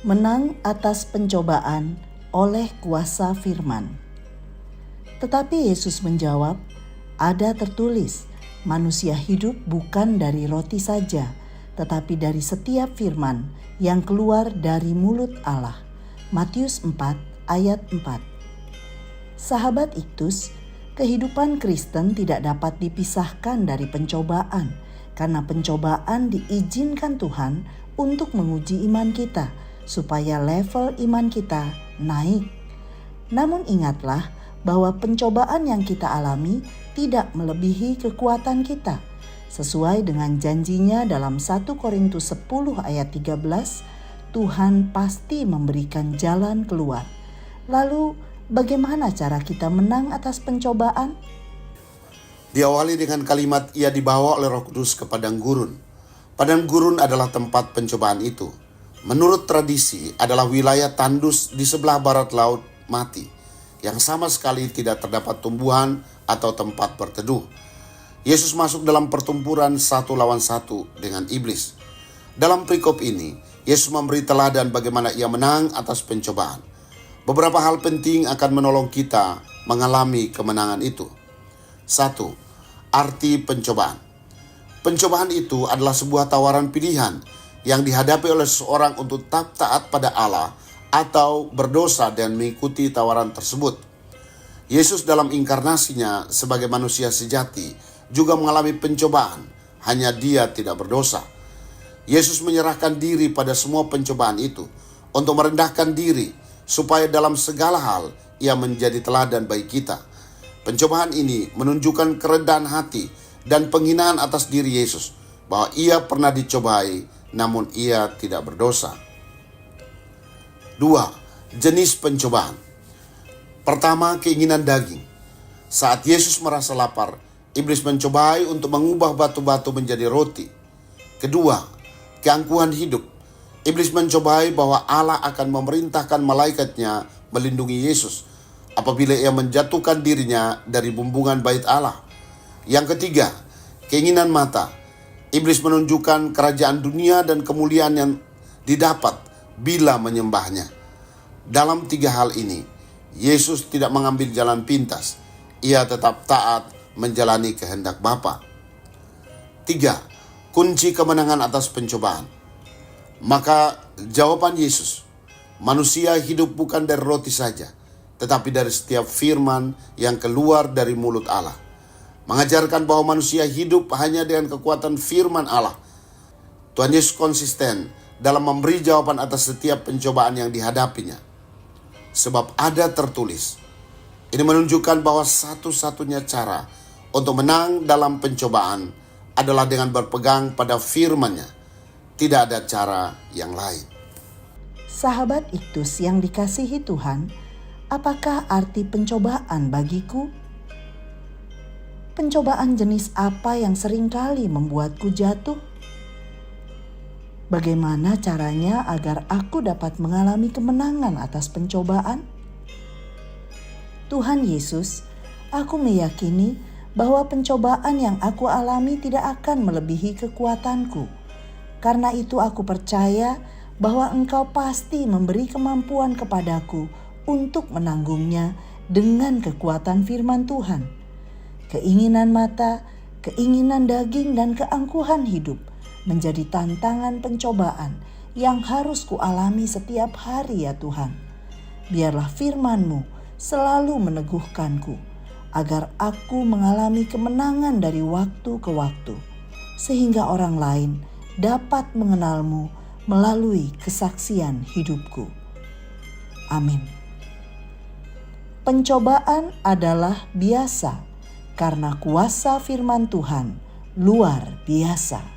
Menang atas pencobaan oleh kuasa firman. Tetapi Yesus menjawab, "Ada tertulis, manusia hidup bukan dari roti saja, tetapi dari setiap firman yang keluar dari mulut Allah." Matius 4 ayat 4. Sahabat Iktus, kehidupan Kristen tidak dapat dipisahkan dari pencobaan, karena pencobaan diizinkan Tuhan untuk menguji iman kita, supaya level iman kita naik. Namun ingatlah bahwa pencobaan yang kita alami tidak melebihi kekuatan kita. Sesuai dengan janjinya dalam 1 Korintus 10 ayat 13, Tuhan pasti memberikan jalan keluar. Lalu bagaimana cara kita menang atas pencobaan? Diawali dengan kalimat ia dibawa oleh Roh Kudus ke padang gurun. Padang gurun adalah tempat pencobaan itu. Menurut tradisi adalah wilayah tandus di sebelah barat laut mati, yang sama sekali tidak terdapat tumbuhan atau tempat berteduh. Yesus masuk dalam pertempuran 1 lawan 1 dengan iblis. Dalam perikop ini, Yesus memberi teladan bagaimana ia menang atas pencobaan. Beberapa hal penting akan menolong kita mengalami kemenangan itu. 1. Arti pencobaan. Pencobaan itu adalah sebuah tawaran pilihan yang dihadapi oleh seseorang untuk taat pada Allah atau berdosa dan mengikuti tawaran tersebut. Yesus dalam inkarnasinya sebagai manusia sejati juga mengalami pencobaan, hanya dia tidak berdosa. Yesus menyerahkan diri pada semua pencobaan itu untuk merendahkan diri supaya dalam segala hal ia menjadi teladan bagi kita. Pencobaan ini menunjukkan kerendahan hati dan penghinaan atas diri Yesus, bahwa ia pernah dicobai namun ia tidak berdosa. 2. Jenis pencobaan. Pertama, keinginan daging. Saat Yesus merasa lapar, iblis mencobai untuk mengubah batu-batu menjadi roti. Kedua, keangkuhan hidup. Iblis mencobai bahwa Allah akan memerintahkan malaikatnya melindungi Yesus apabila ia menjatuhkan dirinya dari bumbungan bait Allah. Yang ketiga, keinginan mata. Iblis menunjukkan kerajaan dunia dan kemuliaan yang didapat bila menyembahnya. Dalam 3 hal ini, Yesus tidak mengambil jalan pintas. Ia tetap taat menjalani kehendak Bapa. 3. Kunci kemenangan atas pencobaan. Maka jawaban Yesus, manusia hidup bukan dari roti saja, tetapi dari setiap firman yang keluar dari mulut Allah. Mengajarkan bahwa manusia hidup hanya dengan kekuatan firman Allah. Tuhan Yesus konsisten dalam memberi jawaban atas setiap pencobaan yang dihadapinya. Sebab ada tertulis. Ini menunjukkan bahwa satu-satunya cara untuk menang dalam pencobaan adalah dengan berpegang pada firman-Nya. Tidak ada cara yang lain. Sahabat Iktus yang dikasihi Tuhan, apakah arti pencobaan bagiku? Pencobaan jenis apa yang seringkali membuatku jatuh? Bagaimana caranya agar aku dapat mengalami kemenangan atas pencobaan? Tuhan Yesus, aku meyakini bahwa pencobaan yang aku alami tidak akan melebihi kekuatanku. Karena itu aku percaya bahwa Engkau pasti memberi kemampuan kepadaku untuk menanggungnya dengan kekuatan firman Tuhan. Keinginan mata, keinginan daging, dan keangkuhan hidup menjadi tantangan pencobaan yang harus kualami setiap hari ya Tuhan. Biarlah firman-Mu selalu meneguhkanku agar aku mengalami kemenangan dari waktu ke waktu, sehingga orang lain dapat mengenal-Mu melalui kesaksian hidupku. Amin. Pencobaan adalah biasa, karena kuasa firman Tuhan luar biasa.